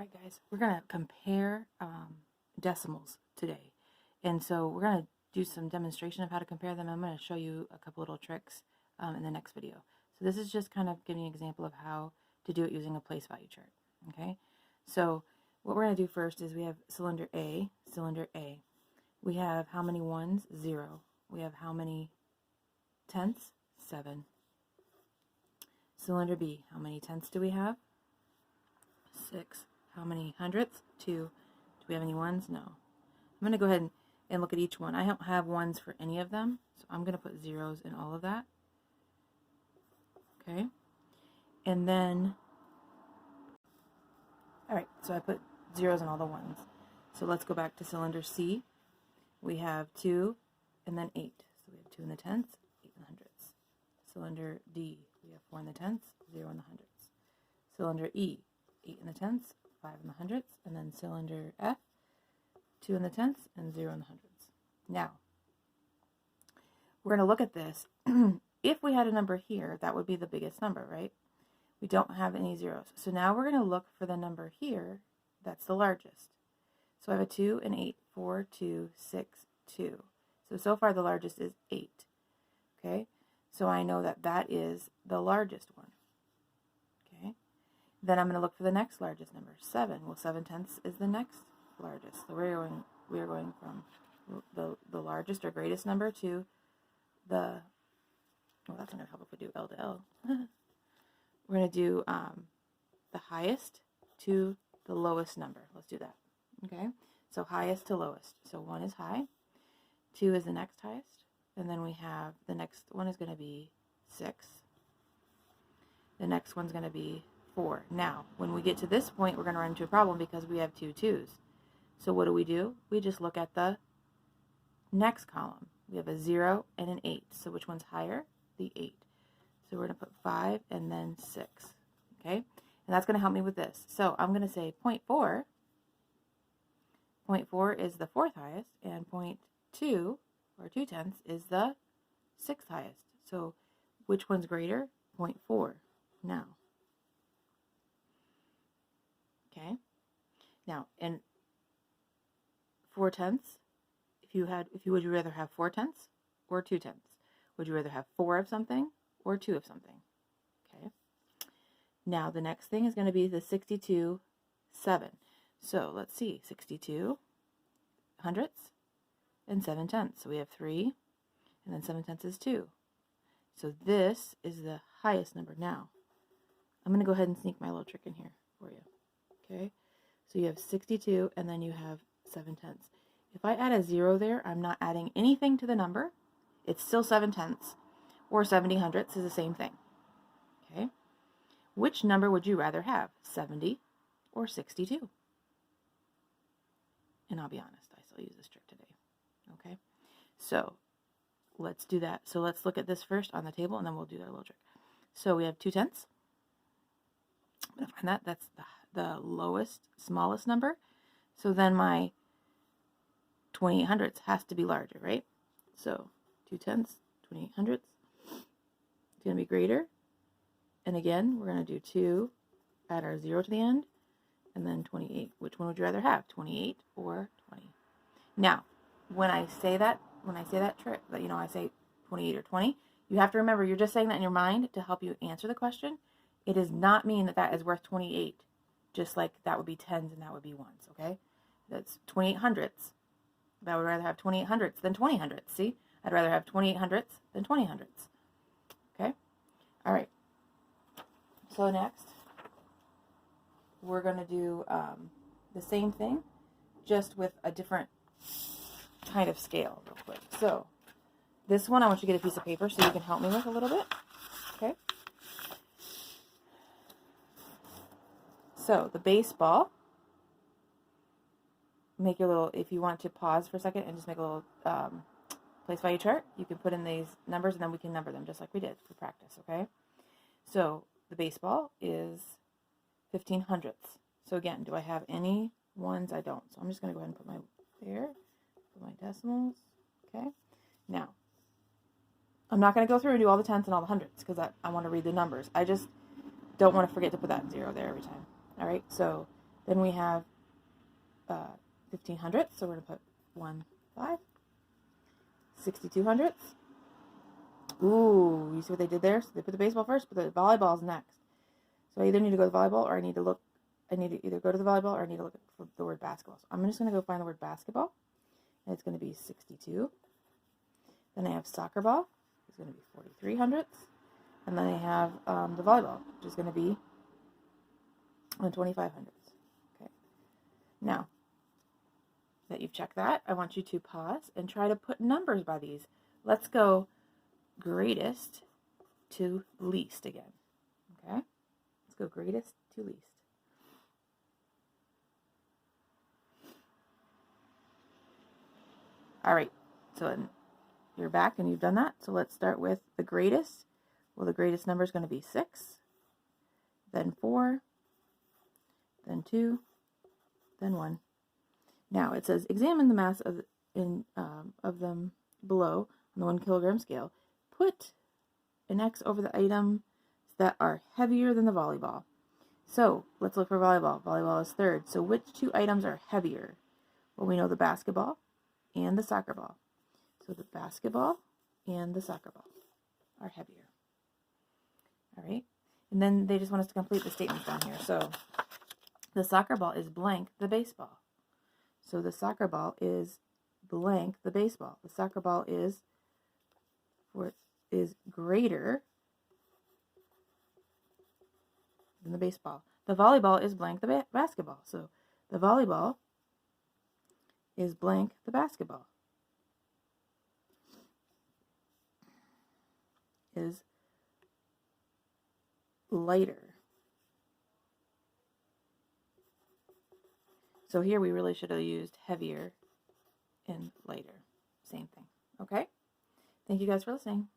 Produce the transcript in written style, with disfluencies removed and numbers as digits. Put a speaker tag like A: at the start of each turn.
A: All right, guys, we're going to compare decimals today. And so we're going to do some demonstration of how to compare them. I'm going to show you a couple little tricks in the next video. So this is just kind of giving you an example of how to do it using a place value chart. Okay, so what we're going to do first is we have cylinder A. We have how many ones? 0. We have how many tenths? 7. Cylinder B, how many tenths do we have? 6. How many hundredths? 2. Do we have any ones? No. I'm going to go ahead and look at each one. I don't have ones for any of them, so I'm going to put zeros in all of that. Okay. And then, all right, so I put zeros in all the ones. So let's go back to cylinder C. We have 2 and then 8. So we have 2 in the tenths, 8 in the hundredths. Cylinder D, we have 4 in the tenths, 0 in the hundredths. Cylinder E, 8 in the tenths, 5 in the hundredths. And then cylinder F, 2 in the tenths and 0 in the hundredths. Now, we're going to look at this. If we had a number here, that would be the biggest number, right? We don't have any zeros. So now we're going to look for the number here that's the largest. So I have a 2 and 8, 4, 2, 6, 2. So far the largest is 8. Okay, so I know that that is the largest one. Okay, then I'm going to look for the next largest number, 7. Well, 7 tenths is the next largest. So we are going from the largest or greatest number to the, well, that's not going to help if we do L to L. We're going to do the highest to the lowest number. Let's do that. Okay, so highest to lowest. So 1 is high, 2 is the next highest, and then we have the next one is going to be 6. The next one's going to be 4. Now, when we get to this point, we're going to run into a problem because we have 2 2s. So what do? We just look at the next column. We have a 0 and an 8. So which one's higher? The 8. So we're going to put 5 and then 6. Okay? And that's going to help me with this. So I'm going to say 0.4. 0.4 is the 4th highest, and 0.2, or 2 tenths, is the 6th highest. So which one's greater? 0.4. Now. Okay? Now, in 4 tenths, would you rather have 4 tenths or 2 tenths? Would you rather have 4 of something or 2 of something? Okay. Now the next thing is going to be the 62 7. So let's see, 62 hundredths and 7 tenths. So we have 3, and then 7 tenths is 2. So this is the highest number. Now I'm going to go ahead and sneak my little trick in here for you. Okay. So you have 62, and then you have 7 tenths. If I add a 0 there, I'm not adding anything to the number. It's still 7 tenths, or 70 hundredths is the same thing. Okay? Which number would you rather have, 70 or 62? And I'll be honest, I still use this trick today. Okay? So let's do that. So let's look at this first on the table, and then we'll do that little trick. So we have 2 tenths. I'm going to find that. That's the lowest, smallest number. So then my 28 hundredths has to be larger, right? So 2 tenths, 28 hundredths. It's going to be greater. And again, we're going to do 2, add our 0 to the end, and then 28. Which one would you rather have, 28 or 20? Now, when I say that trick, that I say 28 or 20, you have to remember you're just saying that in your mind to help you answer the question. It does not mean that that is worth 28, just like that would be tens and that would be ones, okay? That's 28 hundredths. But I would rather have 28 hundredths than 20 hundredths, see? I'd rather have 28 hundredths than 20 hundredths. Okay? All right. So next, we're going to do the same thing, just with a different kind of scale real quick. So this one I want you to get a piece of paper so you can help me with a little bit. Okay? So the baseball, make your little, if you want to pause for a second and just make a little place value chart, you can put in these numbers and then we can number them just like we did for practice, okay? So the baseball is 15 hundredths. So again, do I have any ones? I don't. So I'm just going to go ahead and put my decimals, okay? Now, I'm not going to go through and do all the tenths and all the hundredths because I want to read the numbers. I just don't want to forget to put that 0 there every time. All right, so Then we have 15 hundredths, so we're going to put 1, 5. 62 hundredths. Ooh, you see what they did there? So they put the baseball first, but the volleyball's next. So I either need to go to the volleyball, or I need to either go to the volleyball, or I need to look for the word basketball. So I'm just going to go find the word basketball, and it's going to be 62. Then I have soccer ball, it's going to be 43 hundredths. And then I have the volleyball, which is going to be 25 hundredths. Okay. Now that you've checked that, I want you to pause and try to put numbers by these. Let's go greatest to least again. Okay? Let's go greatest to least. All right. So you're back and you've done that. So let's start with the greatest. Well, the greatest number is going to be 6, then 4, then 2, then 1. Now it says examine the mass of them below on the 1 kilogram scale. Put an X over the items that are heavier than the volleyball. So let's look for volleyball. Volleyball is third. So which 2 items are heavier? Well, we know the basketball and the soccer ball. So the basketball and the soccer ball are heavier. All right. And then they just want us to complete the statements down here. So the soccer ball is blank the baseball. So the soccer ball is blank the baseball. The soccer ball is greater than the baseball. The volleyball is blank the basketball. So the volleyball is blank the basketball. Is lighter. So here we really should have used heavier and lighter. Same thing. Okay? Thank you guys for listening.